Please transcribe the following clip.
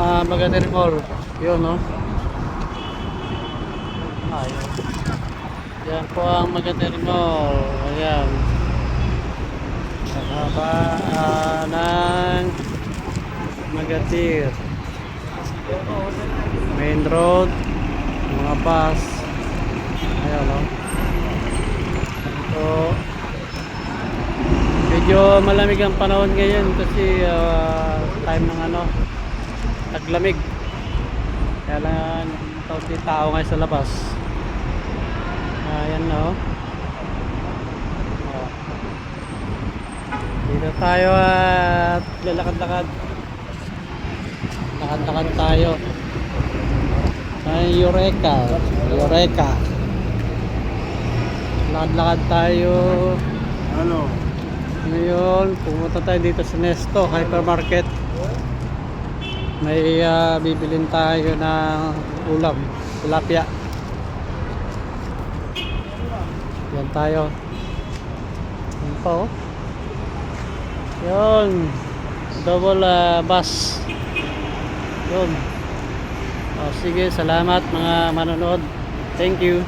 Magatir Mall. Yun, no? Ayun. Yan po ang Magatir Mall. Ayan. Sa haba ng Magatir. Main road. Mga bus. Ayan, no? Ito. Medyo malamig ang panahon ngayon kasi time ng taglamig. Kaya lang kaunti tao ngayon sa labas. Ayan, no? Dito tayo at lalakad-lakad. Lakad-lakad tayo. Ay, Eureka. Lakad-lakad tayo. Ano? Ngayon, pumunta tayo dito sa Nesto Hypermarket. May bibilin tayo ng ulam, tilapia. Yan tayo. Yan po. Yun. Double bus. Yun. Sige, salamat mga manonood. Thank you.